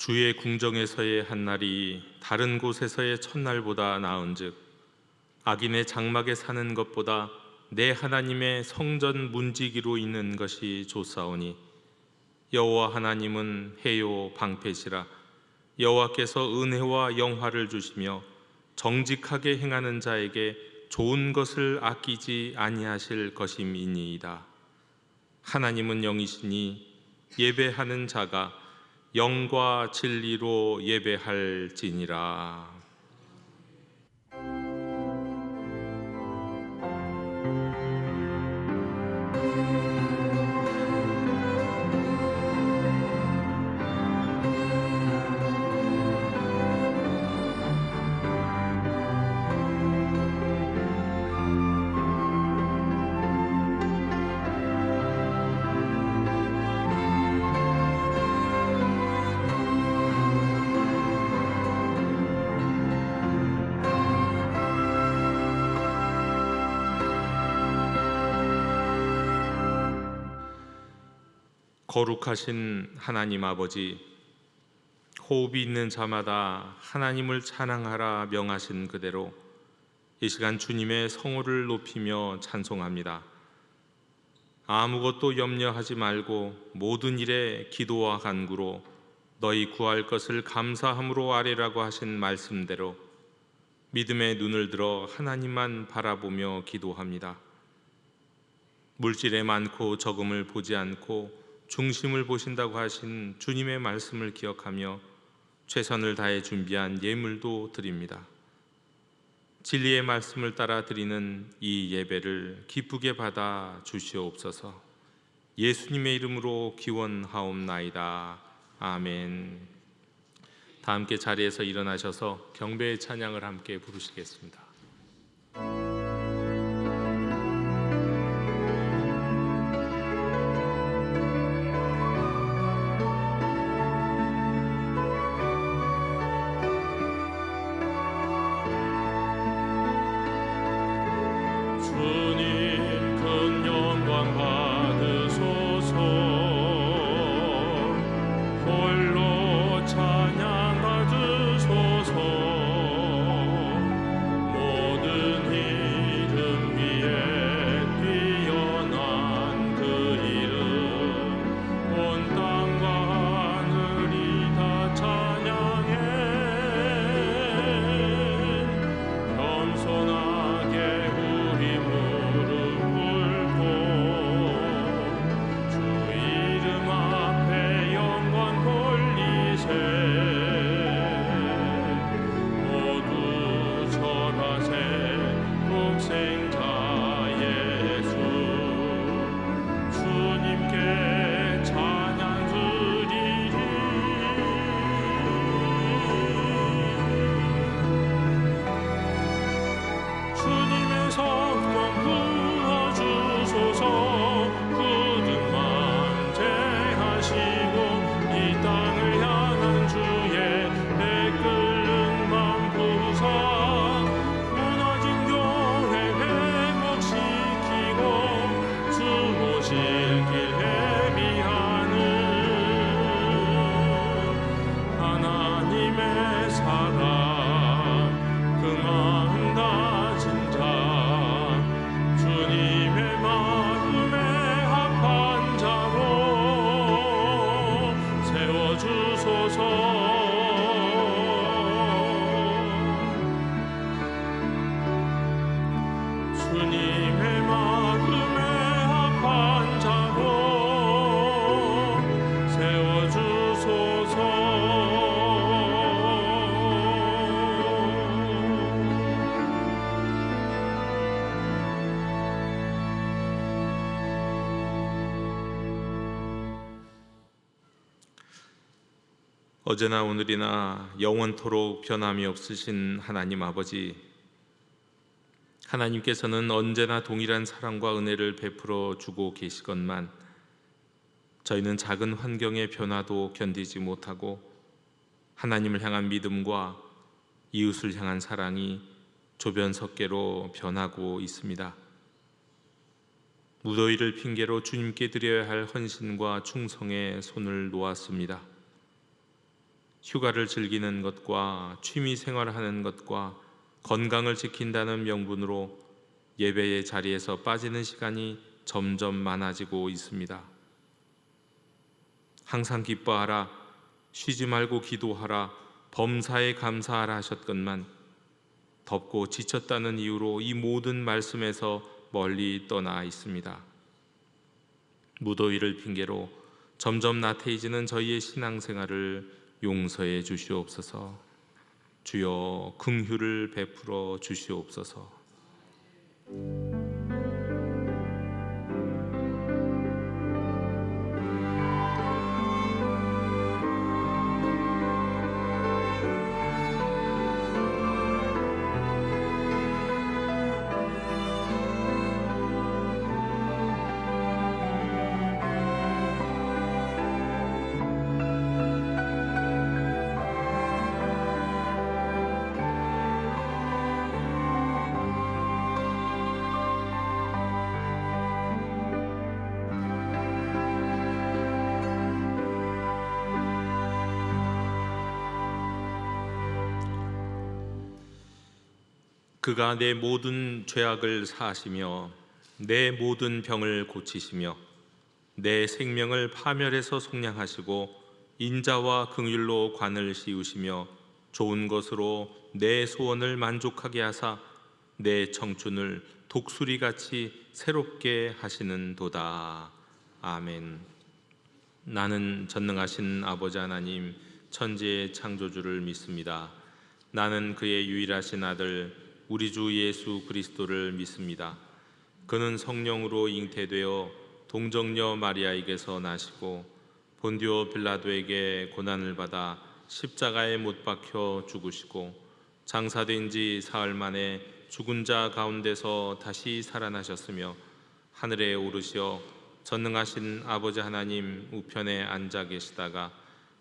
주의 궁정에서의 한날이 다른 곳에서의 첫날보다 나은즉 악인의 장막에 사는 것보다 내 하나님의 성전 문지기로 있는 것이 좋사오니 여호와 하나님은 해요 방패시라. 여호와께서 은혜와 영화를 주시며 정직하게 행하는 자에게 좋은 것을 아끼지 아니하실 것임이니이다. 하나님은 영이시니 예배하는 자가 영과 진리로 예배할지니라. 거룩하신 하나님 아버지, 호흡이 있는 자마다 하나님을 찬양하라 명하신 그대로 이 시간 주님의 성호를 높이며 찬송합니다. 아무것도 염려하지 말고 모든 일에 기도와 간구로 너희 구할 것을 감사함으로 아뢰라고 하신 말씀대로 믿음의 눈을 들어 하나님만 바라보며 기도합니다. 물질에 많고 적음을 보지 않고 중심을 보신다고 하신 주님의 말씀을 기억하며 최선을 다해 준비한 예물도 드립니다. 진리의 말씀을 따라 드리는 이 예배를 기쁘게 받아 주시옵소서. 예수님의 이름으로 기원하옵나이다. 아멘. 다 함께 자리에서 일어나셔서 경배의 찬양을 함께 부르시겠습니다. 어제나 오늘이나 영원토록 변함이 없으신 하나님 아버지, 하나님께서는 언제나 동일한 사랑과 은혜를 베풀어 주고 계시건만 저희는 작은 환경의 변화도 견디지 못하고 하나님을 향한 믿음과 이웃을 향한 사랑이 조변석계로 변하고 있습니다. 무더위를 핑계로 주님께 드려야 할 헌신과 충성에 손을 놓았습니다. 휴가를 즐기는 것과 취미 생활하는 것과 건강을 지킨다는 명분으로 예배의 자리에서 빠지는 시간이 점점 많아지고 있습니다. 항상 기뻐하라, 쉬지 말고 기도하라, 범사에 감사하라 하셨건만 덥고 지쳤다는 이유로 이 모든 말씀에서 멀리 떠나 있습니다. 무더위를 핑계로 점점 나태해지는 저희의 신앙생활을 용서해 주시옵소서. 주여 긍휼을 베풀어 주시옵소서. 그가 내 모든 죄악을 사하시며 내 모든 병을 고치시며 내 생명을 파멸해서 속량하시고 인자와 긍휼로 관을 씌우시며 좋은 것으로 내 소원을 만족하게 하사 내 청춘을 독수리같이 새롭게 하시는도다. 아멘. 나는 전능하신 아버지 하나님 천지의 창조주를 믿습니다. 나는 그의 유일하신 아들 우리 주 예수 그리스도를 믿습니다. 그는 성령으로 잉태되어 동정녀 마리아에게서 나시고 본디오 빌라도에게 고난을 받아 십자가에 못 박혀 죽으시고 장사된 지 사흘 만에 죽은 자 가운데서 다시 살아나셨으며 하늘에 오르시어 전능하신 아버지 하나님 우편에 앉아 계시다가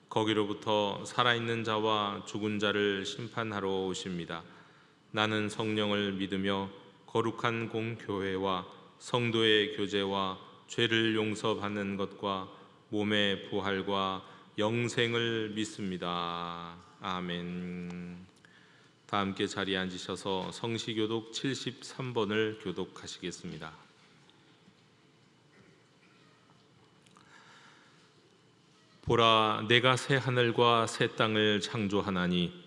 거기로부터 살아있는 자와 죽은 자를 심판하러 오십니다. 나는 성령을 믿으며 거룩한 공교회와 성도의 교제와 죄를 용서받는 것과 몸의 부활과 영생을 믿습니다. 아멘. 다 함께 자리에 앉으셔서 성시교독 73번을 교독하시겠습니다. 보라, 내가 새 하늘과 새 땅을 창조하나니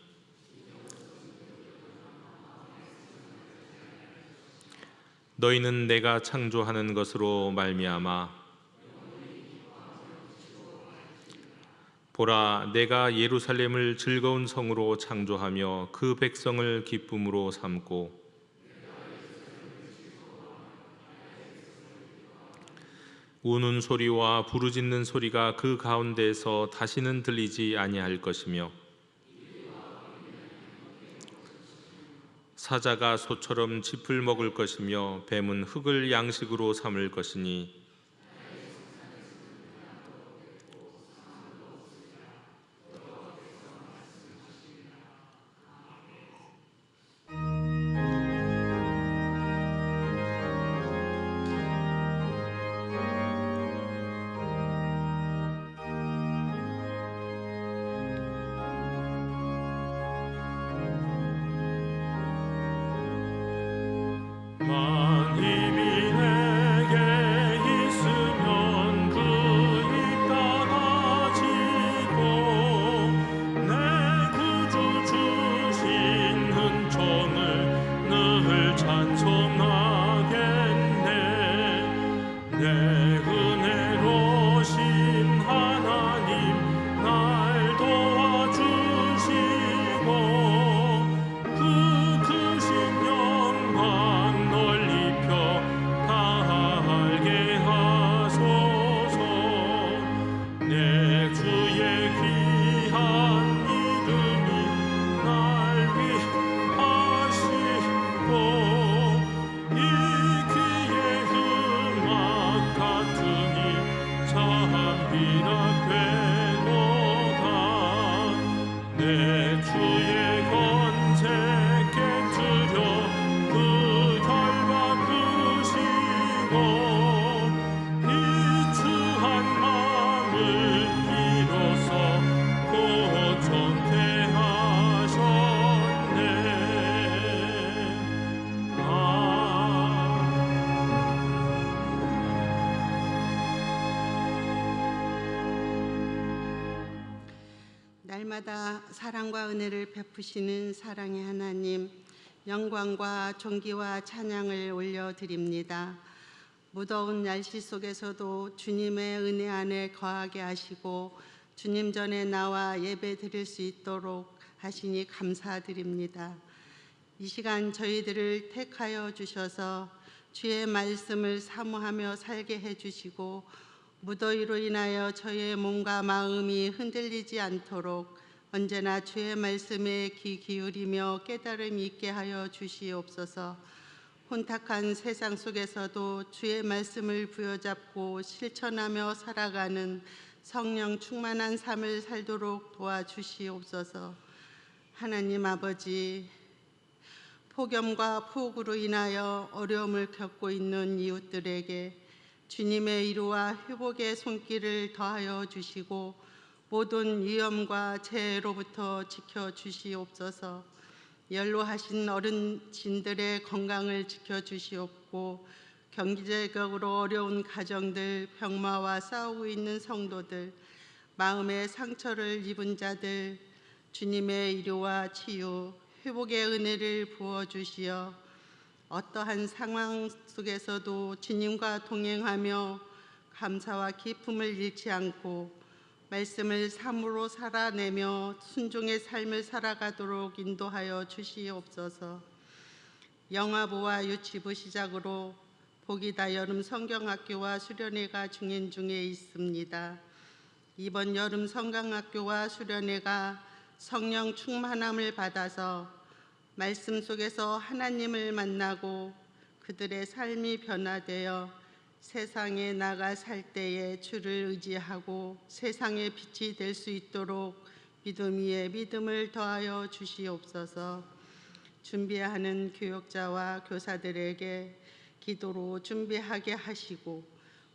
너희는 내가 창조하는 것으로 말미암아 보라, 내가 예루살렘을 즐거운 성으로 창조하며 그 백성을 기쁨으로 삼고 우는 소리와 부르짖는 소리가 그 가운데에서 다시는 들리지 아니할 것이며 사자가 소처럼 짚을 먹을 것이며 뱀은 흙을 양식으로 삼을 것이니 만입이 내게 날마다 사랑과 은혜를 베푸시는 사랑의 하나님, 영광과 존귀와 찬양을 올려드립니다. 무더운 날씨 속에서도 주님의 은혜 안에 거하게 하시고 주님 전에 나와 예배 드릴 수 있도록 하시니 감사드립니다. 이 시간 저희들을 택하여 주셔서 주의 말씀을 사모하며 살게 해주시고 무더위로 인하여 저의 몸과 마음이 흔들리지 않도록 언제나 주의 말씀에 귀 기울이며 깨달음 있게 하여 주시옵소서. 혼탁한 세상 속에서도 주의 말씀을 부여잡고 실천하며 살아가는 성령 충만한 삶을 살도록 도와주시옵소서. 하나님 아버지, 폭염과 폭우로 인하여 어려움을 겪고 있는 이웃들에게 주님의 위로와 회복의 손길을 더하여 주시고 모든 위험과 재해로부터 지켜주시옵소서. 연로하신 어르신들의 건강을 지켜주시옵고 경제적으로 어려운 가정들, 병마와 싸우고 있는 성도들, 마음의 상처를 입은 자들, 주님의 위로와 치유, 회복의 은혜를 부어주시어 어떠한 상황 속에서도 주님과 동행하며 감사와 기쁨을 잃지 않고 말씀을 삶으로 살아내며 순종의 삶을 살아가도록 인도하여 주시옵소서. 영아부와 유치부 시작으로 복이다 여름 성경학교와 수련회가 진행 중에 있습니다. 이번 여름 성경학교와 수련회가 성령 충만함을 받아서 말씀 속에서 하나님을 만나고 그들의 삶이 변화되어 세상에 나가 살 때에 주를 의지하고 세상의 빛이 될 수 있도록 믿음 위에 믿음을 더하여 주시옵소서. 준비하는 교역자와 교사들에게 기도로 준비하게 하시고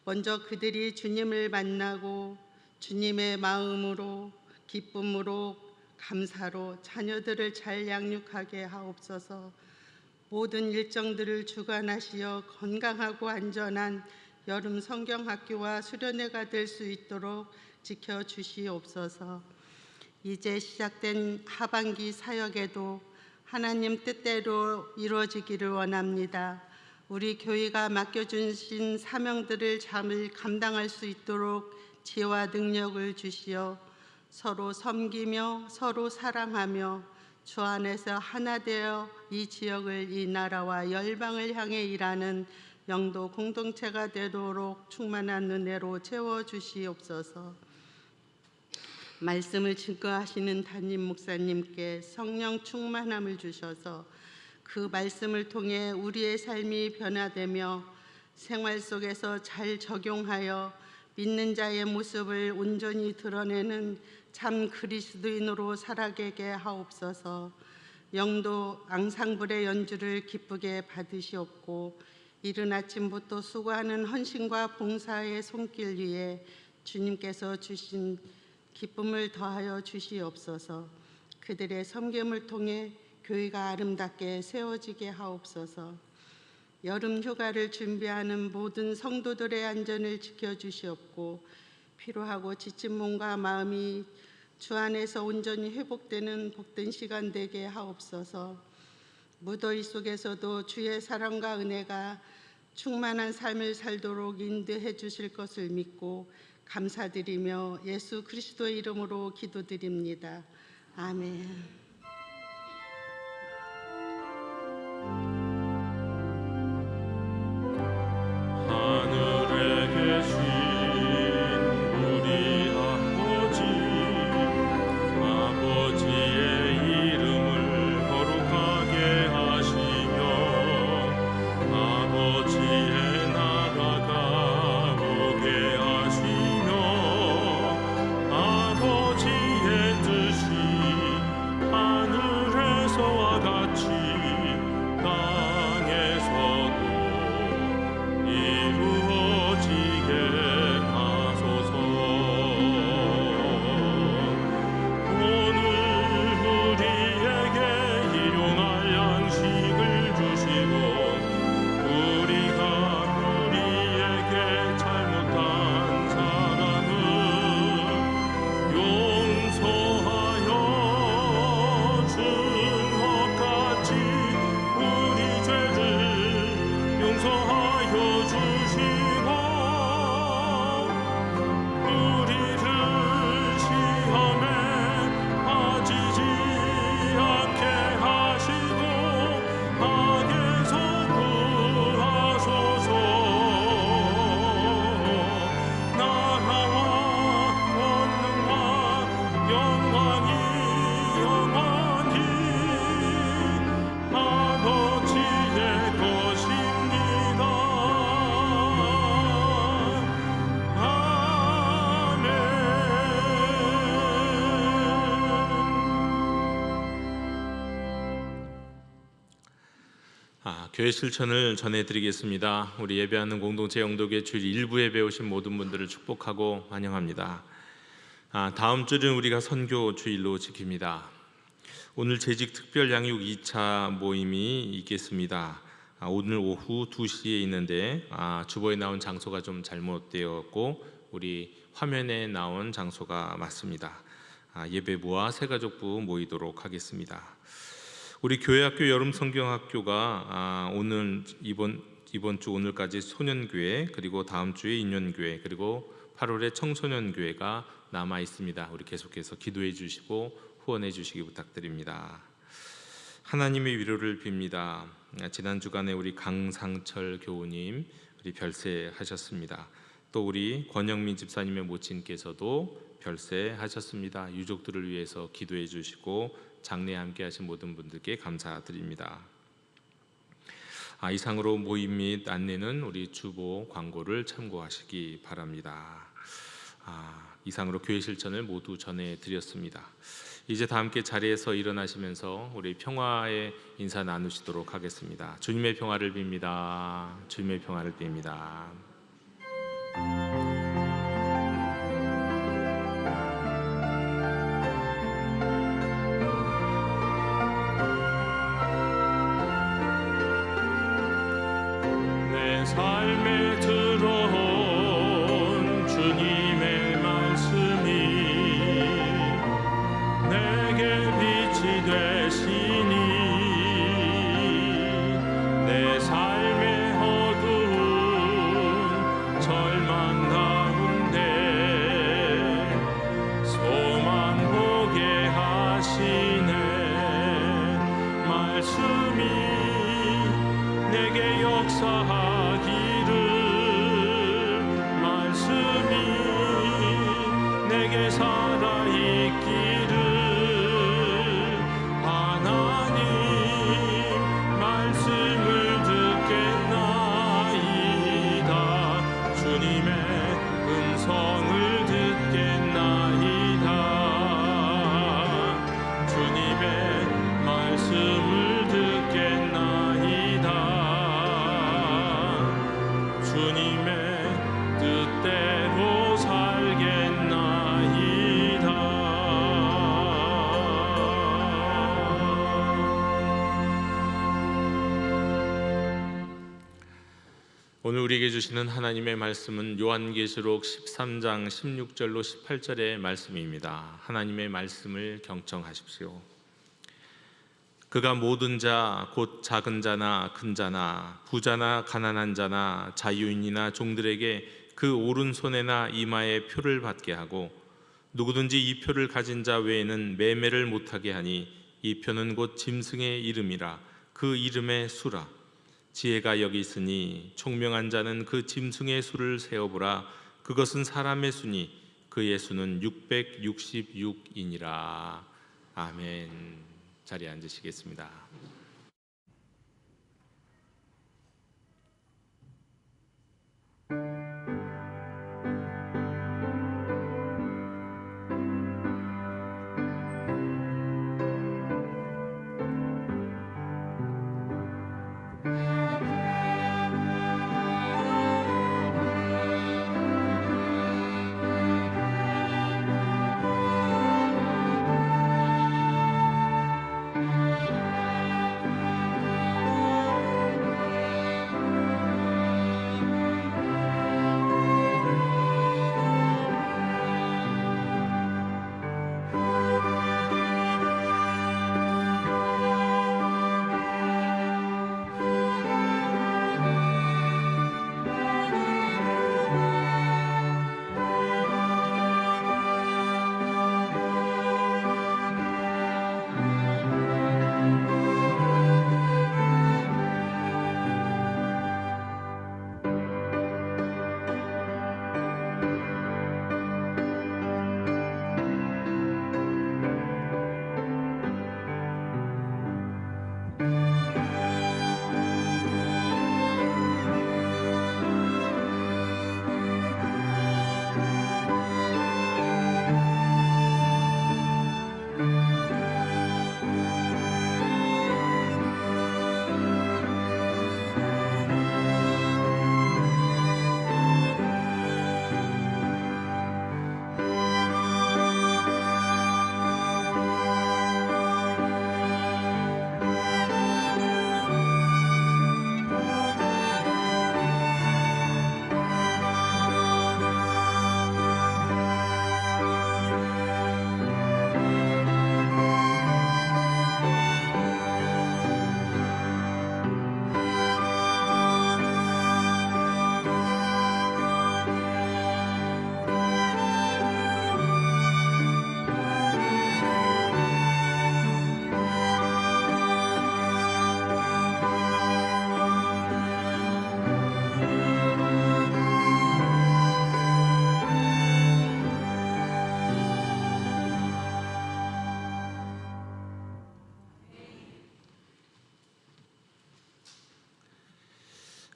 먼저 그들이 주님을 만나고 주님의 마음으로 기쁨으로 감사로 자녀들을 잘 양육하게 하옵소서. 모든 일정들을 주관하시어 건강하고 안전한 여름 성경학교와 수련회가 될 수 있도록 지켜주시옵소서. 이제 시작된 하반기 사역에도 하나님 뜻대로 이루어지기를 원합니다. 우리 교회가 맡겨주신 사명들을 잘 감당할 수 있도록 지혜와 능력을 주시어 서로 섬기며 서로 사랑하며 주 안에서 하나 되어 이 지역을, 이 나라와 열방을 향해 일하는 영도 공동체가 되도록 충만한 은혜로 채워주시옵소서. 말씀을 증거하시는 담임 목사님께 성령 충만함을 주셔서 그 말씀을 통해 우리의 삶이 변화되며 생활 속에서 잘 적용하여 믿는 자의 모습을 온전히 드러내는 참 그리스도인으로 살아가게 하옵소서. 영도 앙상블의 연주를 기쁘게 받으시옵고 이른 아침부터 수고하는 헌신과 봉사의 손길 위에 주님께서 주신 기쁨을 더하여 주시옵소서. 그들의 섬김을 통해 교회가 아름답게 세워지게 하옵소서. 여름 휴가를 준비하는 모든 성도들의 안전을 지켜주시옵고 피로하고 지친 몸과 마음이 주 안에서 온전히 회복되는 복된 시간 되게 하옵소서. 무더위 속에서도 주의 사랑과 은혜가 충만한 삶을 살도록 인도해 주실 것을 믿고 감사드리며 예수 그리스도의 이름으로 기도드립니다. 아멘. 하늘에 계신 우리 아버지의 이름을 거룩하게 하시며 아버지의 나라가 오게 하시며 아버지의 뜻이 교회 실천을 전해드리겠습니다. 우리 예배하는 공동체 영도교회 주일 일부 예배 오신 모든 분들을 축복하고 환영합니다. 다음 주는 우리가 선교 주일로 지킵니다. 오늘 재직 특별 양육 2차 모임이 있겠습니다. 오늘 오후 2시에 있는데 주보에 나온 장소가 좀 잘못되었고 우리 화면에 나온 장소가 맞습니다. 예배부와 새가족부 모이도록 하겠습니다. 우리 교회학교 여름성경학교가 오늘 이번 주 오늘까지 소년교회, 그리고 다음 주에 인연교회, 그리고 8월에 청소년교회가 남아 있습니다. 우리 계속해서 기도해 주시고 후원해 주시기 부탁드립니다. 하나님의 위로를 빕니다. 지난 주간에 우리 강상철 교우님 우리 별세하셨습니다. 또 우리 권영민 집사님의 모친께서도 별세하셨습니다. 유족들을 위해서 기도해 주시고 장례에 함께 하신 모든 분들께 감사드립니다. 이상으로 모임 및 안내는 우리 주보 광고를 참고하시기 바랍니다. 이상으로 교회 실천을 모두 전해드렸습니다. 이제 다 함께 자리에서 일어나시면서 우리 평화의 인사 나누시도록 하겠습니다. 주님의 평화를 빕니다. 주님의 평화를 빕니다. 삶에 들어온 주님의 말씀이 내게 빛이 되시니 내 삶의 어두운 절망 가운데 소망 보게 하시네. 말씀이 내게 역사하시네. 내게 살아있기를 하나님 말씀을 듣겠나이다. 주님의 음성을 듣겠나이다. 주님의 말씀을 듣겠나이다. 주님의 뜻대로 살겠나이다. 오늘 우리에게 주시는 하나님의 말씀은 요한계시록 13장 16절로 18절의 말씀입니다. 하나님의 말씀을 경청하십시오. 그가 모든 자, 곧 작은 자나 큰 자나 부자나 가난한 자나 자유인이나 종들에게 그 오른손에나 이마에 표를 받게 하고 누구든지 이 표를 가진 자 외에는 매매를 못하게 하니 이 표는 곧 짐승의 이름이라 그 이름의 수라. 지혜가 여기 있으니 총명한 자는 그 짐승의 수를 세어보라. 그것은 사람의 수니 그의 수는 666이니라. 아멘. 자리에 앉으시겠습니다.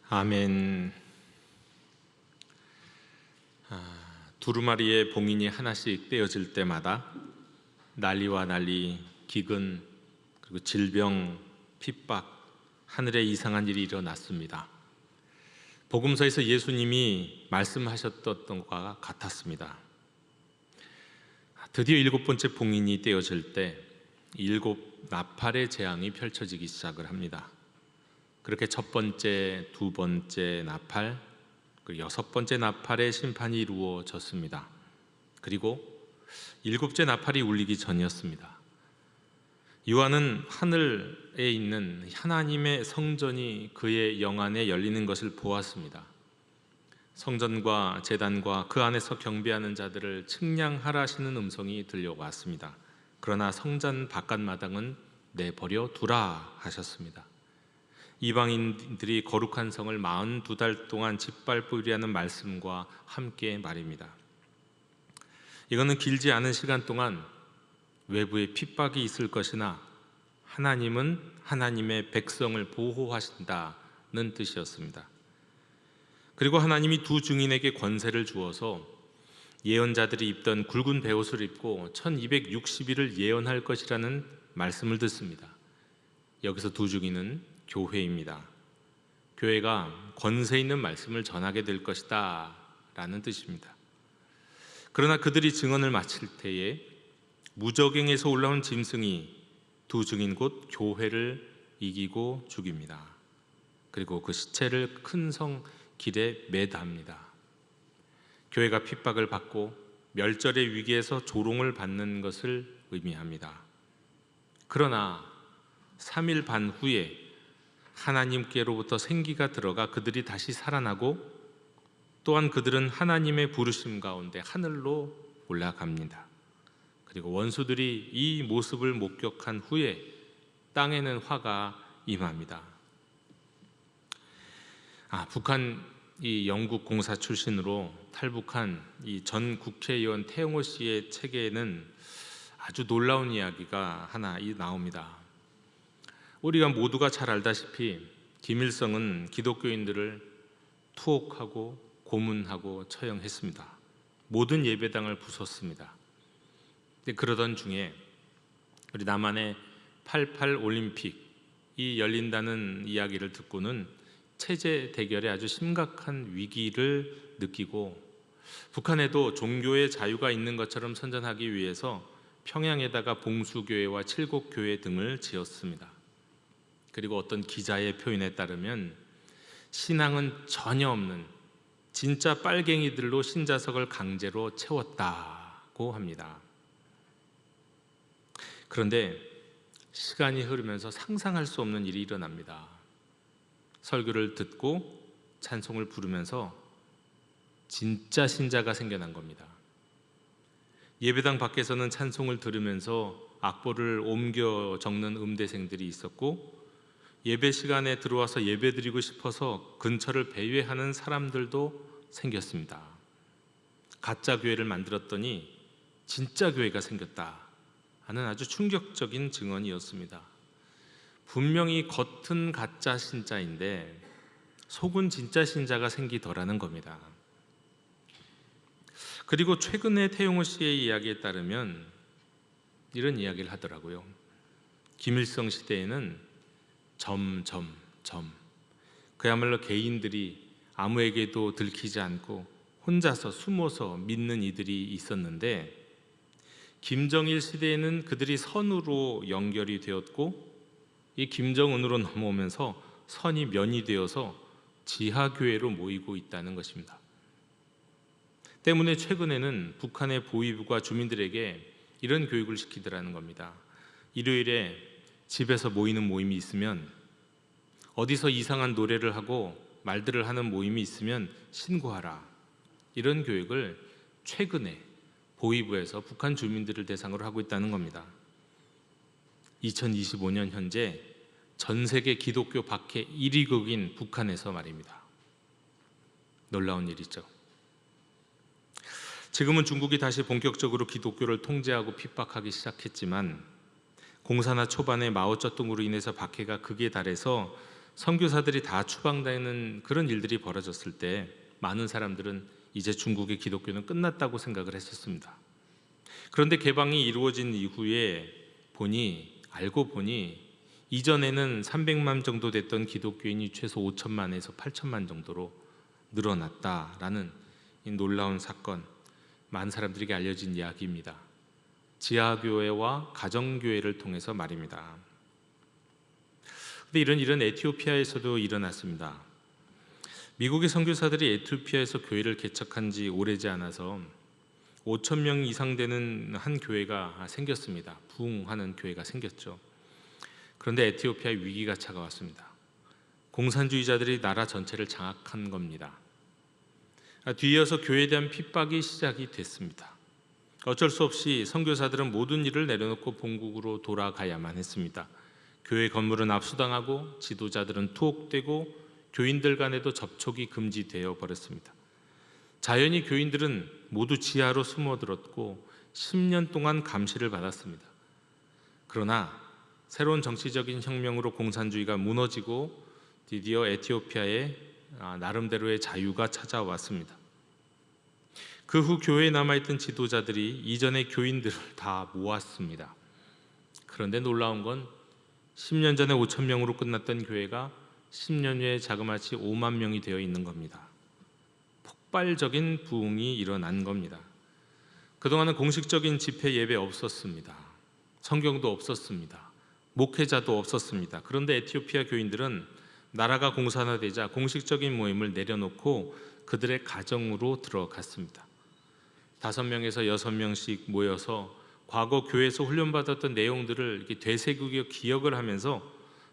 아멘. 두루마리의 봉인이 하나씩 떼어질 때마다 난리와 난리, 기근, 그리고 질병, 핍박, 하늘에 이상한 일이 일어났습니다. 복음서에서 예수님이 말씀하셨던 것과 같았습니다. 드디어 7번째 봉인이 떼어질 때 7 나팔의 재앙이 펼쳐지기 시작을 합니다. 그렇게 첫 번째, 두 번째 나팔, 그리고 6번째 나팔의 심판이 이루어졌습니다. 그리고 7째 나팔이 울리기 전이었습니다. 요한은 하늘에 있는 하나님의 성전이 그의 영안에 열리는 것을 보았습니다. 성전과 제단과 그 안에서 경배하는 자들을 측량하라 하시는 음성이 들려왔습니다. 그러나 성전 바깥마당은 내버려 두라 하셨습니다. 이방인들이 거룩한 성을 42달 동안 짓밟으리라는 말씀과 함께 말입니다. 이거는 길지 않은 시간 동안 외부의 핍박이 있을 것이나 하나님은 하나님의 백성을 보호하신다는 뜻이었습니다. 그리고 하나님이 두 증인에게 권세를 주어서 예언자들이 입던 굵은 베옷을 입고 1260일을 예언할 것이라는 말씀을 듣습니다. 여기서 두 증인은 교회입니다. 교회가 권세 있는 말씀을 전하게 될 것이다 라는 뜻입니다. 그러나 그들이 증언을 마칠 때에 무저갱에서 올라온 짐승이 두 증인 곧 교회를 이기고 죽입니다. 그리고 그 시체를 큰 성 길에 매다합니다. 교회가 핍박을 받고 멸절의 위기에서 조롱을 받는 것을 의미합니다. 그러나 3일 반 후에 하나님께로부터 생기가 들어가 그들이 다시 살아나고 또한 그들은 하나님의 부르심 가운데 하늘로 올라갑니다. 그리고 원수들이 이 모습을 목격한 후에 땅에는 화가 임합니다. 북한 이 영국 공사 출신으로 탈북한 이 전 국회의원 태영호 씨의 책에는 아주 놀라운 이야기가 하나 나옵니다. 우리가 모두가 잘 알다시피 김일성은 기독교인들을 투옥하고 고문하고 처형했습니다. 모든 예배당을 부쉈습니다. 그러던 중에 우리 남한의 88 올림픽이 열린다는 이야기를 듣고는 체제 대결에 아주 심각한 위기를 느끼고 북한에도 종교의 자유가 있는 것처럼 선전하기 위해서 평양에다가 봉수교회와 칠곡교회 등을 지었습니다. 그리고 어떤 기자의 표현에 따르면 신앙은 전혀 없는 진짜 빨갱이들로 신자석을 강제로 채웠다고 합니다. 그런데 시간이 흐르면서 상상할 수 없는 일이 일어납니다. 설교를 듣고 찬송을 부르면서 진짜 신자가 생겨난 겁니다. 예배당 밖에서는 찬송을 들으면서 악보를 옮겨 적는 음대생들이 있었고 예배 시간에 들어와서 예배드리고 싶어서 근처를 배회하는 사람들도 생겼습니다. 가짜 교회를 만들었더니 진짜 교회가 생겼다 하는 아주 충격적인 증언이었습니다. 분명히 겉은 가짜 신자인데 속은 진짜 신자가 생기더라는 겁니다. 그리고 최근에 태용호 씨의 이야기에 따르면 이런 이야기를 하더라고요. 김일성 시대에는 그야말로 개인들이 아무에게도 들키지 않고 혼자서 숨어서 믿는 이들이 있었는데 김정일 시대에는 그들이 선으로 연결이 되었고 이 김정은으로 넘어오면서 선이 면이 되어서 지하교회로 모이고 있다는 것입니다. 때문에 최근에는 북한의 보위부가 주민들에게 이런 교육을 시키더라는 겁니다. 일요일에 집에서 모이는 모임이 있으면 어디서 이상한 노래를 하고 말들을 하는 모임이 있으면 신고하라. 이런 교육을 최근에 보위부에서 북한 주민들을 대상으로 하고 있다는 겁니다. 2025년 현재 전 세계 기독교 박해 1위국인 북한에서 말입니다. 놀라운 일이죠. 지금은 중국이 다시 본격적으로 기독교를 통제하고 핍박하기 시작했지만 공산화 초반에 마오쩌둥으로 인해서 박해가 극에 달해서 선교사들이 다 추방되는 그런 일들이 벌어졌을 때 많은 사람들은 이제 중국의 기독교는 끝났다고 생각을 했었습니다. 그런데 개방이 이루어진 이후에 알고 보니 이전에는 300만 정도 됐던 기독교인이 최소 5천만에서 8천만 정도로 늘어났다라는 이 놀라운 사건, 많은 사람들에게 알려진 이야기입니다. 지하교회와 가정교회를 통해서 말입니다. 그런데 이런 일은 에티오피아에서도 일어났습니다. 미국의 선교사들이 에티오피아에서 교회를 개척한 지 오래지 않아서 5천 명 이상 되는 한 교회가 생겼습니다. 부흥하는 교회가 생겼죠. 그런데 에티오피아에 위기가 찾아왔습니다. 공산주의자들이 나라 전체를 장악한 겁니다. 뒤이어서 교회에 대한 핍박이 시작이 됐습니다. 어쩔 수 없이 선교사들은 모든 일을 내려놓고 본국으로 돌아가야만 했습니다. 교회 건물은 압수당하고 지도자들은 투옥되고 교인들 간에도 접촉이 금지되어 버렸습니다. 자연히 교인들은 모두 지하로 숨어들었고 10년 동안 감시를 받았습니다. 그러나 새로운 정치적인 혁명으로 공산주의가 무너지고 드디어 에티오피아에 나름대로의 자유가 찾아왔습니다. 그 후 교회에 남아있던 지도자들이 이전의 교인들을 다 모았습니다. 그런데 놀라운 건 10년 전에 5천 명으로 끝났던 교회가 10년 후에 자그마치 5만 명이 되어 있는 겁니다. 폭발적인 부흥이 일어난 겁니다. 그동안은 공식적인 집회 예배 없었습니다. 성경도 없었습니다. 목회자도 없었습니다. 그런데 에티오피아 교인들은 나라가 공산화되자 공식적인 모임을 내려놓고 그들의 가정으로 들어갔습니다. 5명에서 6명씩 모여서 과거 교회에서 훈련받았던 내용들을 이렇게 되새기고 기억을 하면서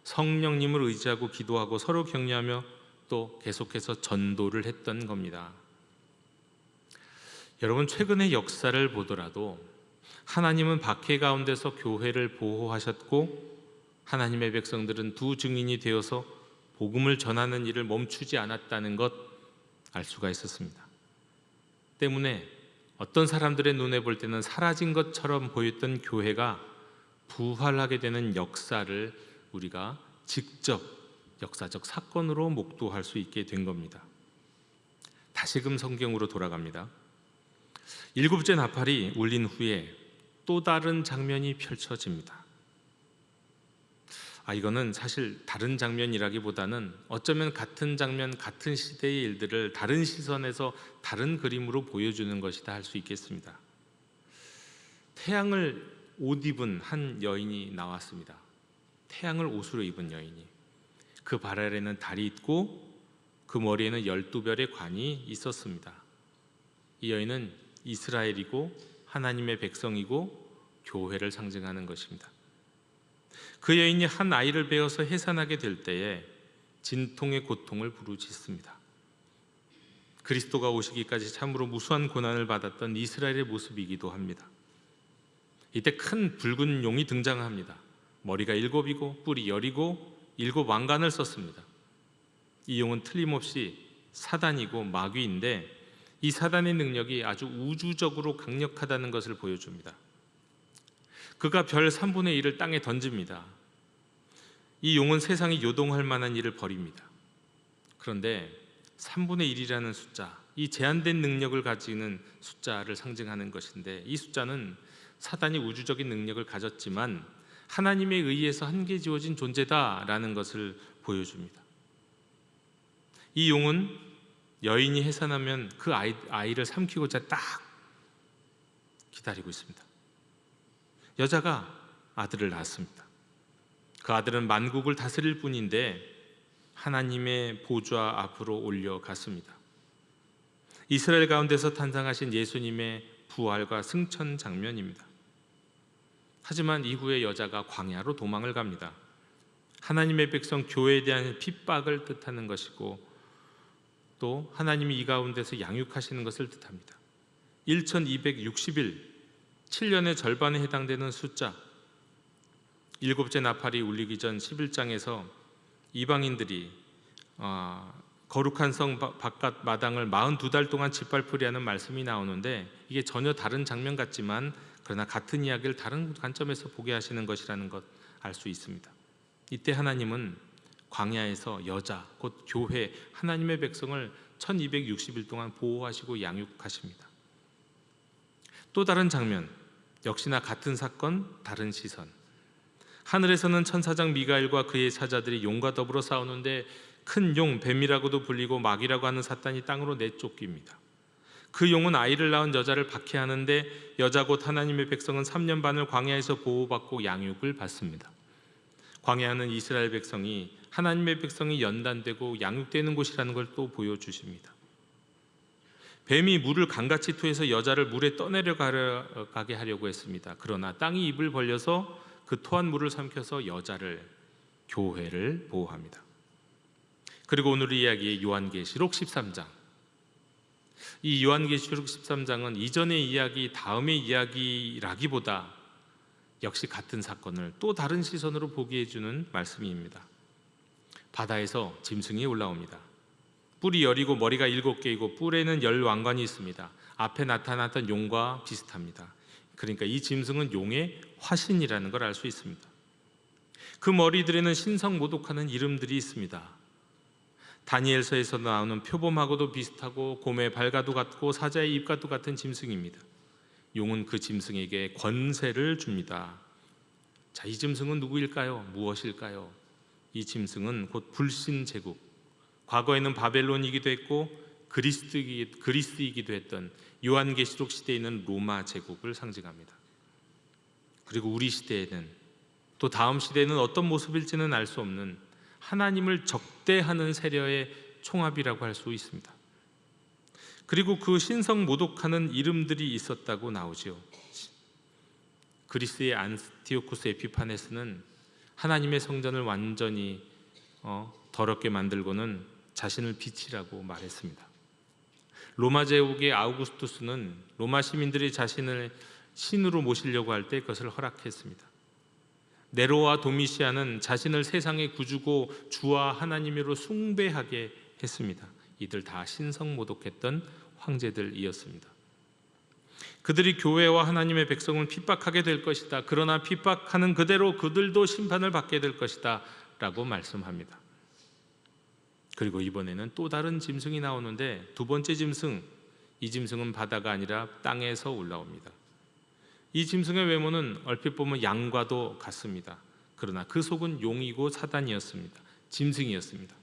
성령님을 의지하고 기도하고 서로 격려하며 또 계속해서 전도를 했던 겁니다. 여러분, 최근의 역사를 보더라도 하나님은 박해 가운데서 교회를 보호하셨고 하나님의 백성들은 두 증인이 되어서 복음을 전하는 일을 멈추지 않았다는 것 알 수가 있었습니다. 때문에 어떤 사람들의 눈에 볼 때는 사라진 것처럼 보였던 교회가 부활하게 되는 역사를 우리가 직접 역사적 사건으로 목도할 수 있게 된 겁니다. 다시금 성경으로 돌아갑니다. 7째 나팔이 울린 후에 또 다른 장면이 펼쳐집니다. 이거는 사실 다른 장면이라기보다는 어쩌면 같은 장면, 같은 시대의 일들을 다른 시선에서 다른 그림으로 보여주는 것이다 할 수 있겠습니다. 태양을 옷 입은 한 여인이 나왔습니다. 태양을 옷으로 입은 여인이. 그 발 아래는 달이 있고 그 머리에는 12별의 관이 있었습니다. 이 여인은 이스라엘이고 하나님의 백성이고 교회를 상징하는 것입니다. 그 여인이 한 아이를 베어서 해산하게 될 때에 진통의 고통을 부르짖습니다. 그리스도가 오시기까지 참으로 무수한 고난을 받았던 이스라엘의 모습이기도 합니다. 이때 큰 붉은 용이 등장합니다. 머리가 7이고 뿔이 10이고 7 왕관을 썼습니다. 이 용은 틀림없이 사단이고 마귀인데 이 사단의 능력이 아주 우주적으로 강력하다는 것을 보여줍니다. 그가 별 3분의 1을 땅에 던집니다. 이 용은 세상이 요동할 만한 일을 벌입니다. 그런데 3분의 1이라는 숫자, 이 제한된 능력을 가지는 숫자를 상징하는 것인데 이 숫자는 사단이 우주적인 능력을 가졌지만 하나님에 의해서 한계 지어진 존재다라는 것을 보여줍니다. 이 용은 여인이 해산하면 그 아이를 삼키고자 딱 기다리고 있습니다. 여자가 아들을 낳았습니다. 그 아들은 만국을 다스릴 뿐인데 하나님의 보좌 앞으로 올려갔습니다. 이스라엘 가운데서 탄생하신 예수님의 부활과 승천 장면입니다. 하지만 이후에 여자가 광야로 도망을 갑니다. 하나님의 백성 교회에 대한 핍박을 뜻하는 것이고 또 하나님이 이 가운데서 양육하시는 것을 뜻합니다. 1260일 7년의 절반에 해당되는 숫자, 7째 나팔이 울리기 전 11장에서 이방인들이 거룩한 성 바깥 마당을 42달 동안 짓밟으리라는 말씀이 나오는데 이게 전혀 다른 장면 같지만 그러나 같은 이야기를 다른 관점에서 보게 하시는 것이라는 것 알 수 있습니다. 이때 하나님은 광야에서 여자, 곧 교회, 하나님의 백성을 1260일 동안 보호하시고 양육하십니다. 또 다른 장면, 역시나 같은 사건, 다른 시선. 하늘에서는 천사장 미가엘과 그의 사자들이 용과 더불어 싸우는데 큰 용, 뱀이라고도 불리고 마귀라고 하는 사탄이 땅으로 내쫓깁니다. 그 용은 아이를 낳은 여자를 박해하는데 여자 곧 하나님의 백성은 3년 반을 광야에서 보호받고 양육을 받습니다. 광야는 이스라엘 백성이 하나님의 백성이 연단되고 양육되는 곳이라는 걸 또 보여주십니다. 뱀이 물을 강같이 투해서 여자를 물에 떠내려가게 하려고 했습니다. 그러나 땅이 입을 벌려서 그 토한 물을 삼켜서 여자를, 교회를 보호합니다. 그리고 오늘 이야기의 요한계시록 13장. 이 요한계시록 13장은 이전의 이야기, 다음의 이야기라기보다 역시 같은 사건을 또 다른 시선으로 보게 해주는 말씀입니다. 바다에서 짐승이 올라옵니다. 뿔이 열이고 머리가 7개이고 뿔에는 10왕관이 있습니다. 앞에 나타났던 용과 비슷합니다. 그러니까 이 짐승은 용의 화신이라는 걸 알 수 있습니다. 그 머리들에는 신성모독하는 이름들이 있습니다. 다니엘서에서 나오는 표범하고도 비슷하고 곰의 발과도 같고 사자의 입과도 같은 짐승입니다. 용은 그 짐승에게 권세를 줍니다. 자, 이 짐승은 누구일까요? 무엇일까요? 이 짐승은 곧 불신 제국, 과거에는 바벨론이기도 했고 그리스이기도 했던 요한계시록 시대에 있는 로마 제국을 상징합니다. 그리고 우리 시대에는, 또 다음 시대에는 어떤 모습일지는 알 수 없는 하나님을 적대하는 세력의 총합이라고 할 수 있습니다. 그리고 그 신성 모독하는 이름들이 있었다고 나오죠. 그리스의 안티오쿠스 에피파네스는 하나님의 성전을 완전히 더럽게 만들고는 자신을 빛이라고 말했습니다. 로마 제국의 아우구스투스는 로마 시민들이 자신을 신으로 모시려고 할 때 그것을 허락했습니다. 네로와 도미시아는 자신을 세상의 구주고 주와 하나님으로 숭배하게 했습니다. 이들 다 신성모독했던 황제들이었습니다. 그들이 교회와 하나님의 백성을 핍박하게 될 것이다. 그러나 핍박하는 그대로 그들도 심판을 받게 될 것이다 라고 말씀합니다. 그리고 이번에는 또 다른 짐승이 나오는데 두 번째 짐승, 이 짐승은 바다가 아니라 땅에서 올라옵니다. 이 짐승의 외모는 얼핏 보면 양과도 같습니다. 그러나 그 속은 용이고 사단이었습니다. 짐승이었습니다.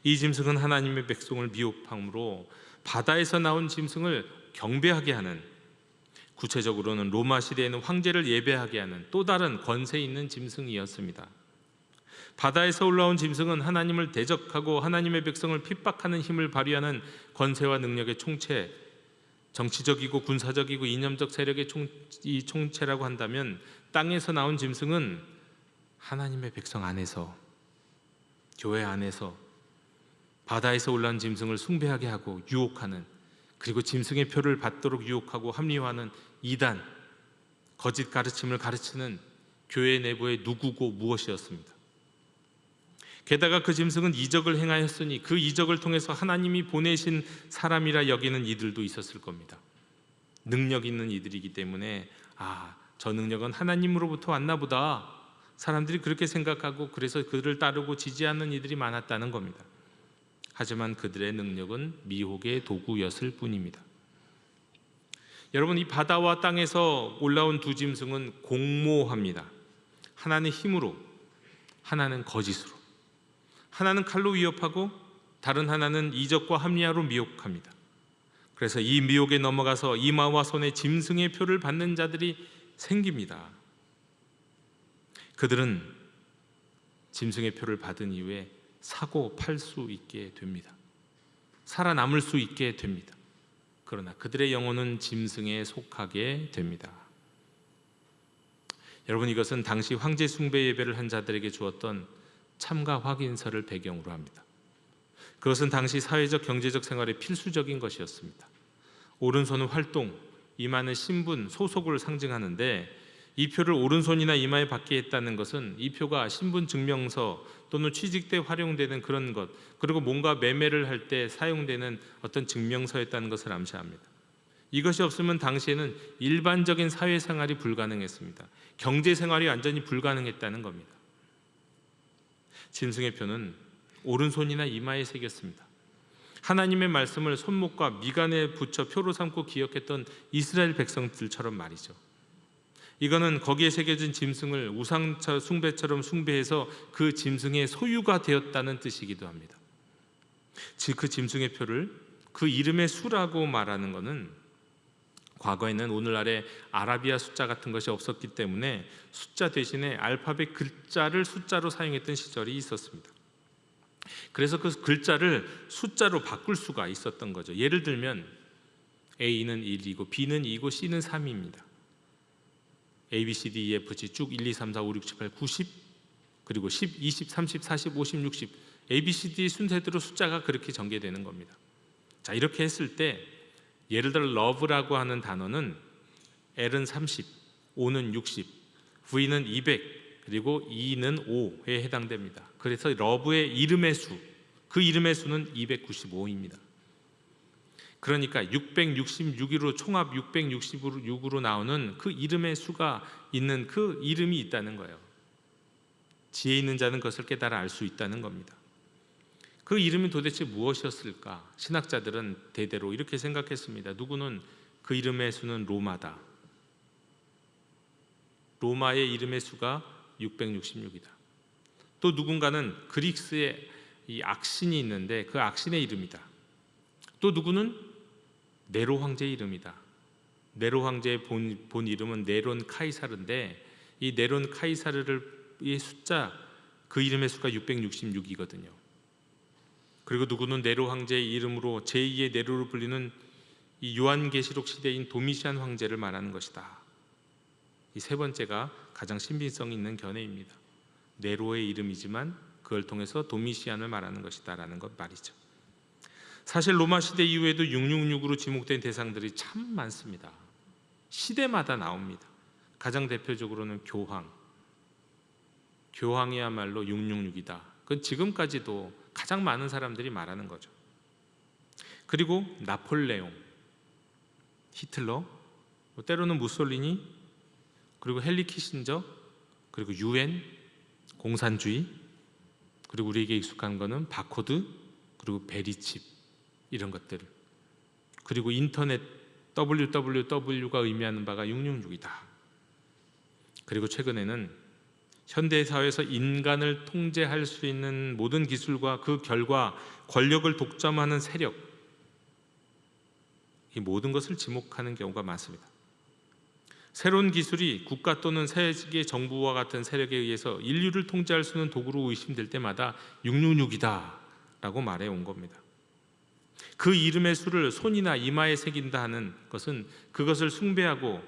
이 짐승은 하나님의 백성을 미혹함으로 바다에서 나온 짐승을 경배하게 하는, 구체적으로는 로마 시대에는 황제를 예배하게 하는 또 다른 권세 있는 짐승이었습니다. 바다에서 올라온 짐승은 하나님을 대적하고 하나님의 백성을 핍박하는 힘을 발휘하는 권세와 능력의 총체, 정치적이고 군사적이고 이념적 세력의 총체라고 한다면, 땅에서 나온 짐승은 하나님의 백성 안에서, 교회 안에서 바다에서 올라온 짐승을 숭배하게 하고 유혹하는, 그리고 짐승의 표를 받도록 유혹하고 합리화하는 이단, 거짓 가르침을 가르치는 교회 내부의 누구고 무엇이었습니다. 게다가 그 짐승은 이적을 행하였으니 그 이적을 통해서 하나님이 보내신 사람이라 여기는 이들도 있었을 겁니다. 능력 있는 이들이기 때문에 저 능력은 하나님으로부터 왔나 보다, 사람들이 그렇게 생각하고 그래서 그들을 따르고 지지하는 이들이 많았다는 겁니다. 하지만 그들의 능력은 미혹의 도구였을 뿐입니다. 여러분, 이 바다와 땅에서 올라온 두 짐승은 공모합니다. 하나는 힘으로, 하나는 거짓으로. 하나는 칼로 위협하고 다른 하나는 이적과 합리화로 미혹합니다. 그래서 이 미혹에 넘어가서 이마와 손에 짐승의 표를 받는 자들이 생깁니다. 그들은 짐승의 표를 받은 이후에 사고 팔 수 있게 됩니다. 살아남을 수 있게 됩니다. 그러나 그들의 영혼은 짐승에 속하게 됩니다. 여러분, 이것은 당시 황제 숭배 예배를 한 자들에게 주었던 참가 확인서를 배경으로 합니다. 그것은 당시 사회적 경제적 생활의 필수적인 것이었습니다. 오른손은 활동, 이마는 신분, 소속을 상징하는데 이 표를 오른손이나 이마에 받게 했다는 것은 이 표가 신분 증명서 또는 취직 때 활용되는 그런 것, 그리고 뭔가 매매를 할 때 사용되는 어떤 증명서였다는 것을 암시합니다. 이것이 없으면 당시에는 일반적인 사회생활이 불가능했습니다. 경제생활이 완전히 불가능했다는 겁니다. 짐승의 표는 오른손이나 이마에 새겼습니다. 하나님의 말씀을 손목과 미간에 붙여 표로 삼고 기억했던 이스라엘 백성들처럼 말이죠. 이거는 거기에 새겨진 짐승을 우상 숭배처럼 숭배해서 그 짐승의 소유가 되었다는 뜻이기도 합니다. 즉 그 짐승의 표를 그 이름의 수라고 말하는 것은 과거에는 오늘날의 아라비아 숫자 같은 것이 없었기 때문에 숫자 대신에 알파벳 글자를 숫자로 사용했던 시절이 있었습니다. 그래서 그 글자를 숫자로 바꿀 수가 있었던 거죠. 예를 들면 A는 1이고 B는 2이고 C는 3입니다. A, B, C, D, E, F, G 쭉 1, 2, 3, 4, 5, 6, 7, 8, 90 그리고 10, 20, 30, 40, 50, 60 A, B, C, D 순서대로 숫자가 그렇게 전개되는 겁니다. 자, 이렇게 했을 때 예를 들어 love라고 하는 단어는 L은 30, O는 60, V는 200 그리고 E는 5에 해당됩니다. 그래서 love의 이름의 수, 그 이름의 수는 295입니다. 그러니까 666으로 총합 666으로 나오는 그 이름의 수가 있는 그 이름이 있다는 거예요. 지혜 있는 자는 그것을 깨달아 알 수 있다는 겁니다. 그 이름이 도대체 무엇이었을까? 신학자들은 대대로 이렇게 생각했습니다. 누구는 그 이름의 수는 로마다. 로마의 이름의 수가 666이다. 또 누군가는 그리스의 이 악신이 있는데 그 악신의 이름이다. 또 누구는 네로 황제의 이름이다. 네로 황제의 본 이름은 네론 카이사르인데 이 네론 카이사르의 숫자 그 이름의 수가 666이거든요. 그리고 누구는 네로 황제의 이름으로 제2의 네로로 불리는 이 요한계시록 시대인 도미시안 황제를 말하는 것이다. 이 세 번째가 가장 신빙성 있는 견해입니다. 네로의 이름이지만 그걸 통해서 도미시안을 말하는 것이다라는 것 말이죠. 사실 로마 시대 이후에도 666으로 지목된 대상들이 참 많습니다. 시대마다 나옵니다. 가장 대표적으로는 교황이야말로 666이다. 그건 지금까지도 가장 많은 사람들이 말하는 거죠. 그리고 나폴레옹, 히틀러, 때로는 무솔리니, 그리고 헨리 키신저, 그리고 UN, 공산주의, 그리고 우리에게 익숙한 거는 바코드, 그리고 베리칩 이런 것들, 그리고 인터넷 www가 의미하는 바가 666이다. 그리고 최근에는 현대 사회에서 인간을 통제할 수 있는 모든 기술과 그 결과 권력을 독점하는 세력, 이 모든 것을 지목하는 경우가 많습니다. 새로운 기술이 국가 또는 세계 정부와 같은 세력에 의해서 인류를 통제할 수 있는 도구로 의심될 때마다 666이다 라고 말해 온 겁니다. 그 이름의 수를 손이나 이마에 새긴다 하는 것은 그것을 숭배하고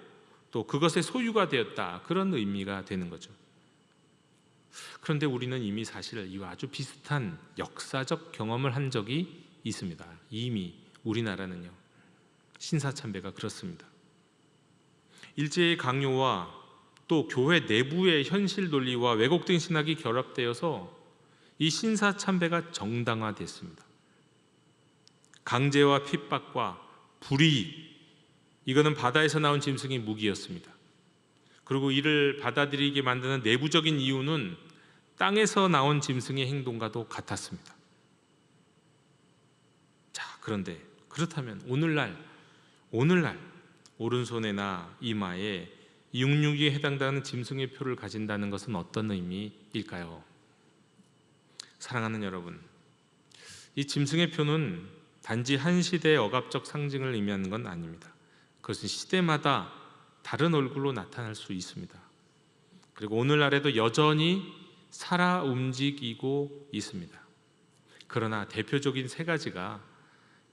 또 그것의 소유가 되었다, 그런 의미가 되는 거죠. 그런데 우리는 이미 사실 이와 아주 비슷한 역사적 경험을 한 적이 있습니다. 이미 우리나라는요, 신사참배가 그렇습니다. 일제의 강요와 또 교회 내부의 현실 논리와 왜곡된 신학이 결합되어서 이 신사참배가 정당화됐습니다. 강제와 핍박과 불이익, 이거는 바다에서 나온 짐승이 무기였습니다. 그리고 이를 받아들이게 만드는 내부적인 이유는 땅에서 나온 짐승의 행동과도 같았습니다. 자, 그런데 그렇다면 오늘날 오른손에나 이마에 666에 해당되는 짐승의 표를 가진다는 것은 어떤 의미일까요? 사랑하는 여러분, 이 짐승의 표는 단지 한 시대의 억압적 상징을 의미하는 건 아닙니다. 그것은 시대마다 다른 얼굴로 나타날 수 있습니다. 그리고 오늘날에도 여전히 살아 움직이고 있습니다. 그러나 대표적인 세 가지가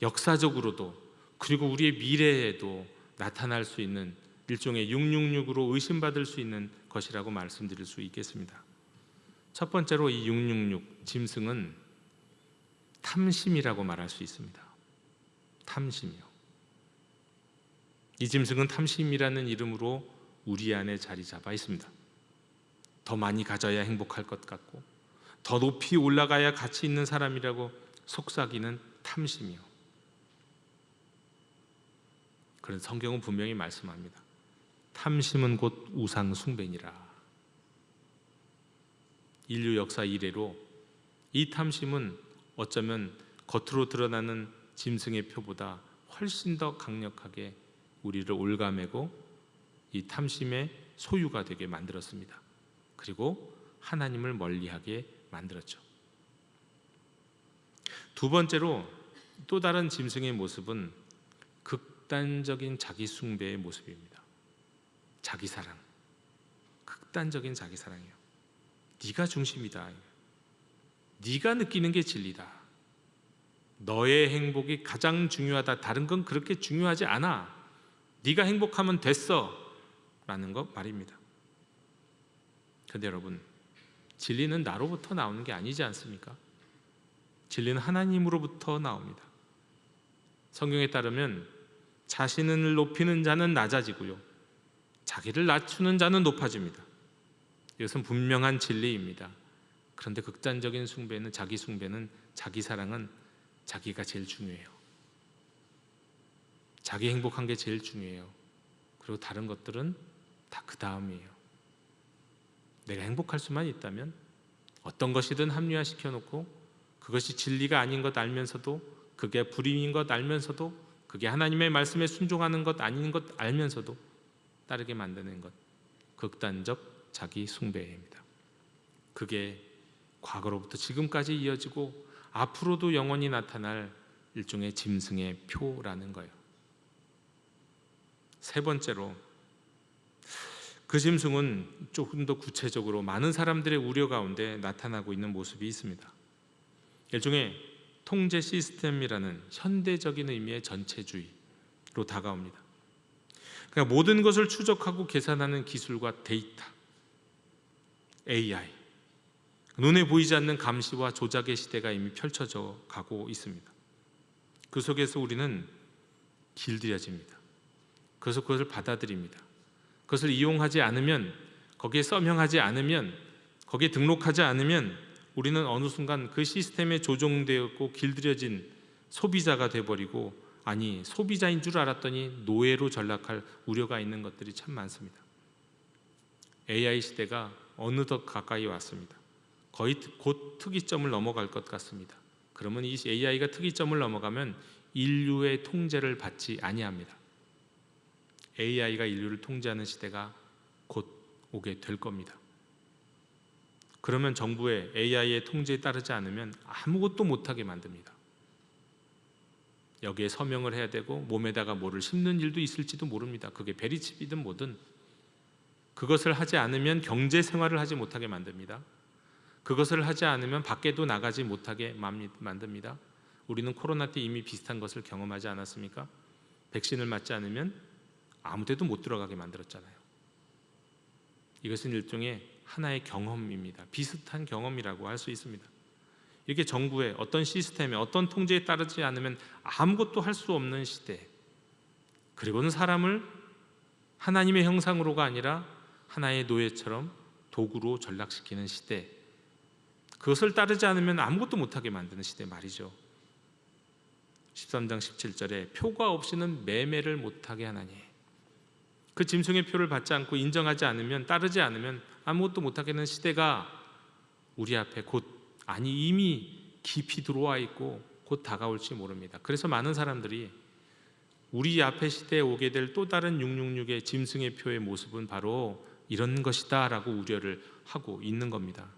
역사적으로도 그리고 우리의 미래에도 나타날 수 있는 일종의 666으로 의심받을 수 있는 것이라고 말씀드릴 수 있겠습니다. 첫 번째로 이 666 짐승은 탐심이라고 말할 수 있습니다. 탐심이요. 이 짐승은 탐심이라는 이름으로 우리 안에 자리 잡아 있습니다. 더 많이 가져야 행복할 것 같고 더 높이 올라가야 가치 있는 사람이라고 속삭이는 탐심이요. 그래서 성경은 분명히 말씀합니다. 탐심은 곧 우상 숭배니라. 인류 역사 이래로 이 탐심은 어쩌면 겉으로 드러나는 짐승의 표보다 훨씬 더 강력하게 우리를 올가매고 이 탐심의 소유가 되게 만들었습니다. 그리고 하나님을 멀리하게 만들었죠. 두 번째로 또 다른 짐승의 모습은 극단적인 자기 숭배의 모습입니다. 자기 사랑, 극단적인 자기 사랑이에요. 네가 중심이다. 네가 느끼는 게 진리다. 너의 행복이 가장 중요하다. 다른 건 그렇게 중요하지 않아. 네가 행복하면 됐어. 라는 거 말입니다. 그런데 여러분, 진리는 나로부터 나오는 게 아니지 않습니까? 진리는 하나님으로부터 나옵니다. 성경에 따르면 자신을 높이는 자는 낮아지고요, 자기를 낮추는 자는 높아집니다. 이것은 분명한 진리입니다. 그런데 극단적인 숭배는, 자기 숭배는, 자기 사랑은 자기가 제일 중요해요. 자기 행복한 게 제일 중요해요. 그리고 다른 것들은 다 그 다음이에요. 내가 행복할 수만 있다면 어떤 것이든 합리화시켜 놓고 그것이 진리가 아닌 것 알면서도, 그게 불의인 것 알면서도, 그게 하나님의 말씀에 순종하는 것 아닌 것 알면서도 따르게 만드는 것, 극단적 자기 숭배입니다. 그게 과거로부터 지금까지 이어지고 앞으로도 영원히 나타날 일종의 짐승의 표라는 거예요. 세 번째로, 그 짐승은 조금 더 구체적으로 많은 사람들의 우려 가운데 나타나고 있는 모습이 있습니다. 일종의 통제 시스템이라는 현대적인 의미의 전체주의로 다가옵니다. 그러니까 모든 것을 추적하고 계산하는 기술과 데이터, AI, 눈에 보이지 않는 감시와 조작의 시대가 이미 펼쳐져 가고 있습니다. 그 속에서 우리는 길들여집니다. 그래서 그것을 받아들입니다. 그것을 이용하지 않으면, 거기에 서명하지 않으면, 거기에 등록하지 않으면 우리는 어느 순간 그 시스템에 조종되었고 길들여진 소비자가 돼버리고, 아니 소비자인 줄 알았더니 노예로 전락할 우려가 있는 것들이 참 많습니다. AI 시대가 어느덧 가까이 왔습니다. 거의 곧 특이점을 넘어갈 것 같습니다. 그러면 이 AI가 특이점을 넘어가면 인류의 통제를 받지 아니합니다. AI가 인류를 통제하는 시대가 곧 오게 될 겁니다. 그러면 정부의 AI의 통제에 따르지 않으면 아무것도 못하게 만듭니다. 여기에 서명을 해야 되고 몸에다가 뭐를 심는 일도 있을지도 모릅니다. 그게 베리칩이든 뭐든. 그것을 하지 않으면 경제 생활을 하지 못하게 만듭니다. 그것을 하지 않으면 밖에도 나가지 못하게 만듭니다. 우리는 코로나 때 이미 비슷한 것을 경험하지 않았습니까? 백신을 맞지 않으면 아무 데도 못 들어가게 만들었잖아요. 이것은 일종의 하나의 경험입니다. 비슷한 경험이라고 할 수 있습니다. 이렇게 정부의 어떤 시스템에, 어떤 통제에 따르지 않으면 아무것도 할 수 없는 시대, 그리고는 사람을 하나님의 형상으로가 아니라 하나의 노예처럼 도구로 전락시키는 시대, 그것을 따르지 않으면 아무것도 못하게 만드는 시대 말이죠. 13장 17절에 표가 없이는 매매를 못하게 하나니, 그 짐승의 표를 받지 않고 인정하지 않으면, 따르지 않으면 아무것도 못하게 하는 시대가 우리 앞에 곧, 아니 이미 깊이 들어와 있고 곧 다가올지 모릅니다. 그래서 많은 사람들이 우리 앞에 시대에 오게 될 또 다른 666의 짐승의 표의 모습은 바로 이런 것이다 라고 우려를 하고 있는 겁니다.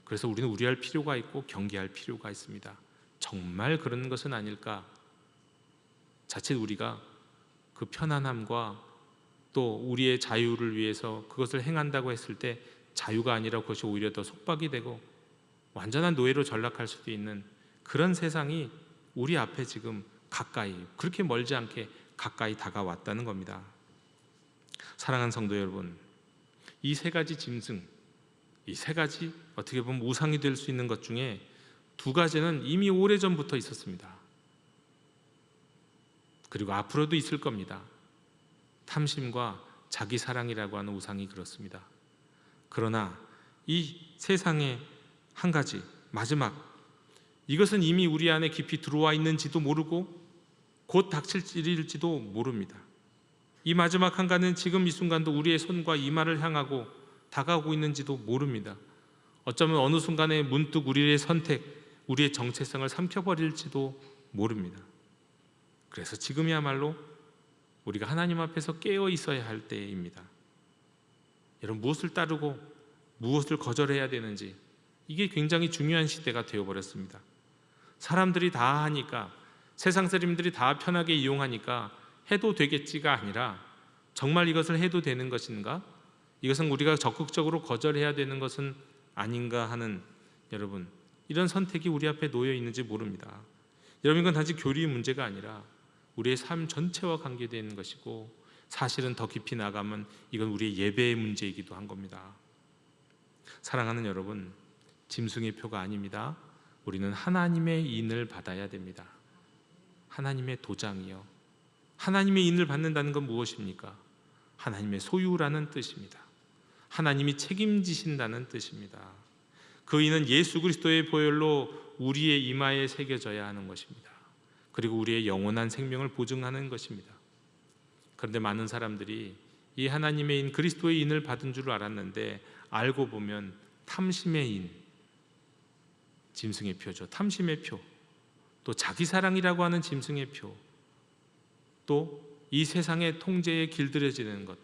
그래서 우리는 우려할 필요가 있고 경계할 필요가 있습니다. 정말 그런 것은 아닐까? 자칫 우리가 그 편안함과 또 우리의 자유를 위해서 그것을 행한다고 했을 때 자유가 아니라 그것이 오히려 더 속박이 되고 완전한 노예로 전락할 수도 있는 그런 세상이 우리 앞에 지금 가까이, 그렇게 멀지 않게 가까이 다가왔다는 겁니다. 사랑하는 성도 여러분, 이 세 가지 짐승, 이 세 가지 어떻게 보면 우상이 될 수 있는 것 중에 두 가지는 이미 오래전부터 있었습니다. 그리고 앞으로도 있을 겁니다. 탐심과 자기 사랑이라고 하는 우상이 그렇습니다. 그러나 이 세상에 한 가지, 마지막, 이것은 이미 우리 안에 깊이 들어와 있는지도 모르고 곧 닥칠 일일지도 모릅니다. 이 마지막 한 가지는 지금 이 순간도 우리의 손과 이마를 향하고 다가오고 있는지도 모릅니다. 어쩌면 어느 순간에 문득 우리의 선택, 우리의 정체성을 삼켜버릴지도 모릅니다. 그래서 지금이야말로 우리가 하나님 앞에서 깨어 있어야 할 때입니다. 여러분, 무엇을 따르고 무엇을 거절해야 되는지, 이게 굉장히 중요한 시대가 되어버렸습니다. 사람들이 다 하니까, 세상 사람들이 다 편하게 이용하니까 해도 되겠지가 아니라, 정말 이것을 해도 되는 것인가? 이것은 우리가 적극적으로 거절해야 되는 것은 아닌가 하는, 여러분, 이런 선택이 우리 앞에 놓여 있는지 모릅니다. 여러분, 이건 단지 교리의 문제가 아니라 우리의 삶 전체와 관계되는 것이고, 사실은 더 깊이 나가면 이건 우리의 예배의 문제이기도 한 겁니다. 사랑하는 여러분, 짐승의 표가 아닙니다. 우리는 하나님의 인을 받아야 됩니다. 하나님의 도장이요. 하나님의 인을 받는다는 건 무엇입니까? 하나님의 소유라는 뜻입니다. 하나님이 책임지신다는 뜻입니다. 그 인은 예수 그리스도의 보혈로 우리의 이마에 새겨져야 하는 것입니다. 그리고 우리의 영원한 생명을 보증하는 것입니다. 그런데 많은 사람들이 이 하나님의 인, 그리스도의 인을 받은 줄 알았는데, 알고 보면 탐심의 인, 짐승의 표죠. 탐심의 표, 또 자기사랑이라고 하는 짐승의 표, 또 이 세상의 통제에 길들여지는 것,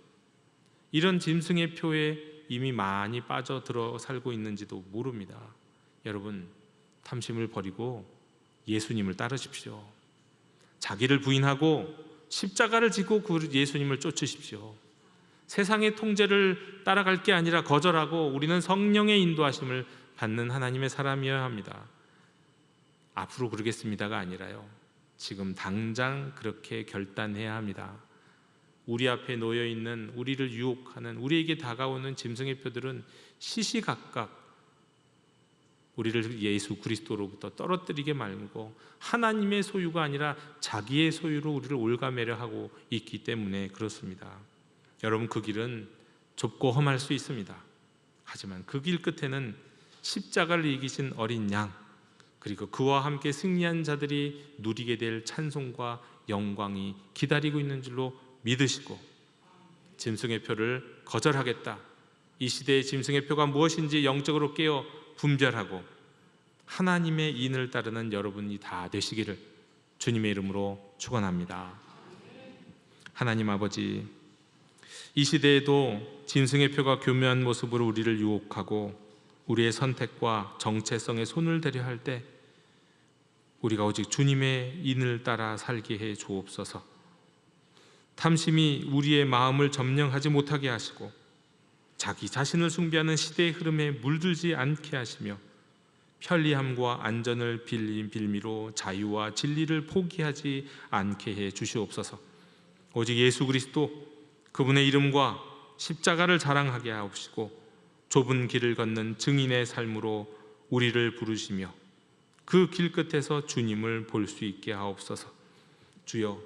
이런 짐승의 표에 이미 많이 빠져들어 살고 있는지도 모릅니다. 여러분, 탐심을 버리고 예수님을 따르십시오. 자기를 부인하고 십자가를 지고 그 예수님을 쫓으십시오. 세상의 통제를 따라갈 게 아니라 거절하고 우리는 성령의 인도하심을 받는 하나님의 사람이어야 합니다. 앞으로 그러겠습니다가 아니라요, 지금 당장 그렇게 결단해야 합니다. 우리 앞에 놓여 있는, 우리를 유혹하는, 우리에게 다가오는 짐승의 표들은 시시각각 우리를 예수 그리스도로부터 떨어뜨리게 말고 하나님의 소유가 아니라 자기의 소유로 우리를 올가매려 하고 있기 때문에 그렇습니다. 여러분, 그 길은 좁고 험할 수 있습니다. 하지만 그 길 끝에는 십자가를 이기신 어린 양, 그리고 그와 함께 승리한 자들이 누리게 될 찬송과 영광이 기다리고 있는 줄로 믿으시고, 짐승의 표를 거절하겠다, 이 시대의 짐승의 표가 무엇인지 영적으로 깨어 분별하고 하나님의 인을 따르는 여러분이 다 되시기를 주님의 이름으로 축원합니다. 하나님 아버지, 이 시대에도 짐승의 표가 교묘한 모습으로 우리를 유혹하고 우리의 선택과 정체성에 손을 대려 할 때 우리가 오직 주님의 인을 따라 살게 해 주옵소서. 탐심이 우리의 마음을 점령하지 못하게 하시고 자기 자신을 숭배하는 시대의 흐름에 물들지 않게 하시며 편리함과 안전을 빌린 빌미로 자유와 진리를 포기하지 않게 해 주시옵소서. 오직 예수 그리스도, 그분의 이름과 십자가를 자랑하게 하옵시고 좁은 길을 걷는 증인의 삶으로 우리를 부르시며 그 길 끝에서 주님을 볼 수 있게 하옵소서. 주여,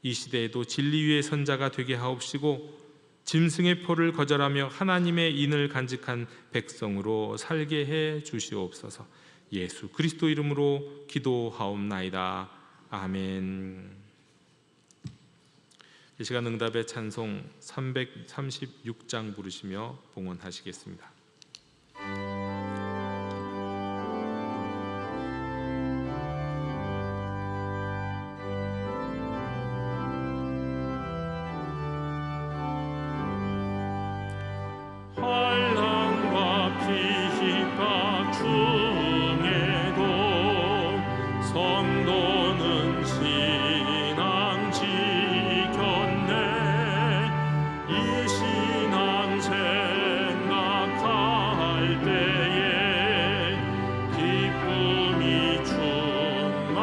이 시대에도 진리 위의 선자가 되게 하옵시고 짐승의 표를 거절하며 하나님의 인을 간직한 백성으로 살게 해 주시옵소서. 예수 그리스도 이름으로 기도하옵나이다. 아멘. 이 시간 응답의 찬송 336장 부르시며 봉헌하시겠습니다. 환난과 핍박 중에도 성도는 신앙 지켰네. 이 신앙 생각할 때에 기쁨이 충만하도다.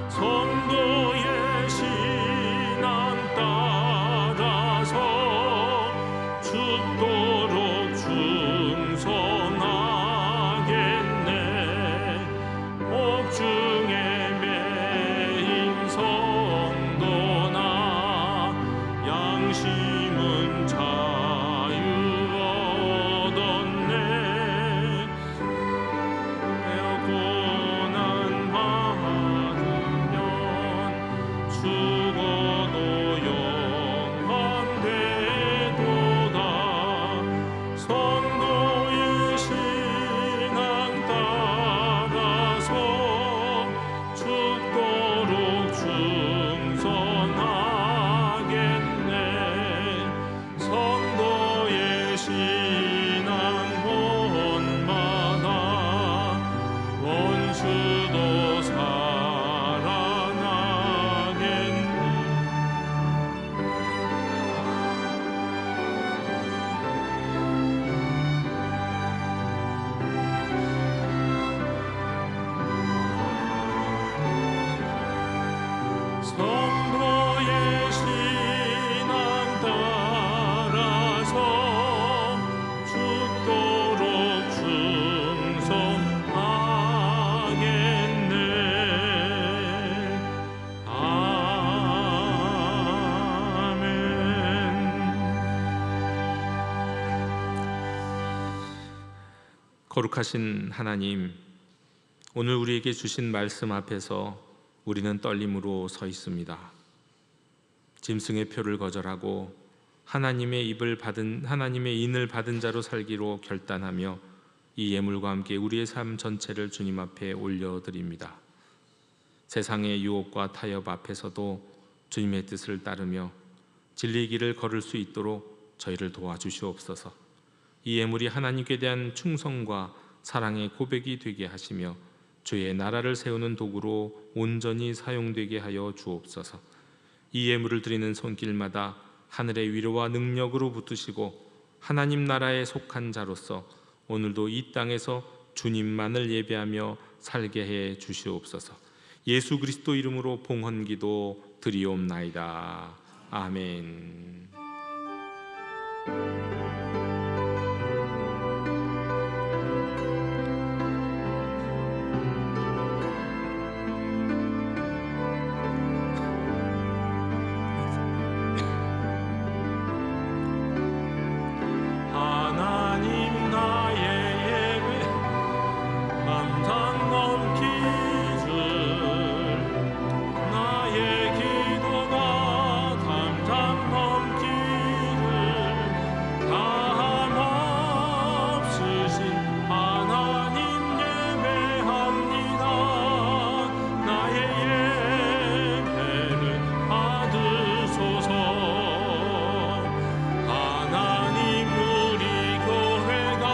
성도의 신앙 따라서 죽도록 충성하겠네. 옥중에 매인 성도나 양심은 자유 얻었네. 고난 받으면 죽어도 영원되도다. 거룩하신 하나님, 오늘 우리에게 주신 말씀 앞에서 우리는 떨림으로 서 있습니다. 짐승의 표를 거절하고 하나님의 인을 받은 자로 살기로 결단하며 이 예물과 함께 우리의 삶 전체를 주님 앞에 올려드립니다. 세상의 유혹과 타협 앞에서도 주님의 뜻을 따르며 진리의 길을 걸을 수 있도록 저희를 도와주시옵소서. 이 예물이 하나님께 대한 충성과 사랑의 고백이 되게 하시며 주의 나라를 세우는 도구로 온전히 사용되게 하여 주옵소서. 이 예물을 드리는 손길마다 하늘의 위로와 능력으로 붙드시고 하나님 나라에 속한 자로서 오늘도 이 땅에서 주님만을 예배하며 살게 해 주시옵소서. 예수 그리스도 이름으로 봉헌기도 드리옵나이다. 아멘. 하나님 나의 예배 감상 넘기줄 나의 기도가 감상 넘기줄 다함 없으신 하나님 예배합니다. 나의 예배를 받으소서. 하나님 우리 교회가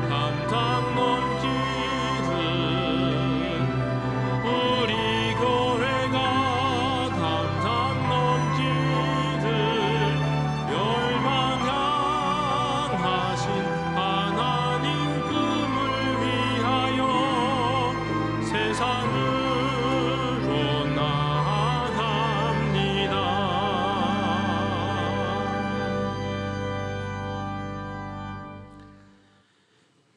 감당 넘기듯 우리 교회가 감당 넘기듯 열방 향하신 하나님 꿈을 위하여 세상으로 나아갑니다.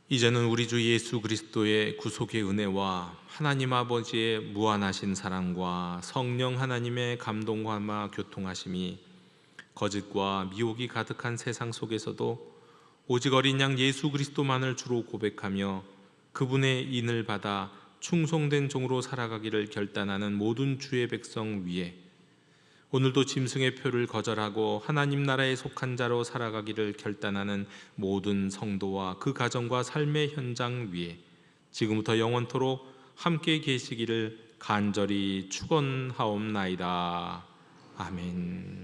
이제는 우리 주 예수 그리스도의 구속의 은혜와 하나님 아버지의 무한하신 사랑과 성령 하나님의 감동과 교통하심이 거짓과 미혹이 가득한 세상 속에서도 오직 어린 양 예수 그리스도만을 주로 고백하며 그분의 인을 받아 충성된 종으로 살아가기를 결단하는 모든 주의 백성 위에 오늘도 짐승의 표를 거절하고 하나님 나라에 속한 자로 살아가기를 결단하는 모든 성도와 그 가정과 삶의 현장 위에 지금부터 영원토록 함께 계시기를 간절히 축원하옵나이다. 아멘.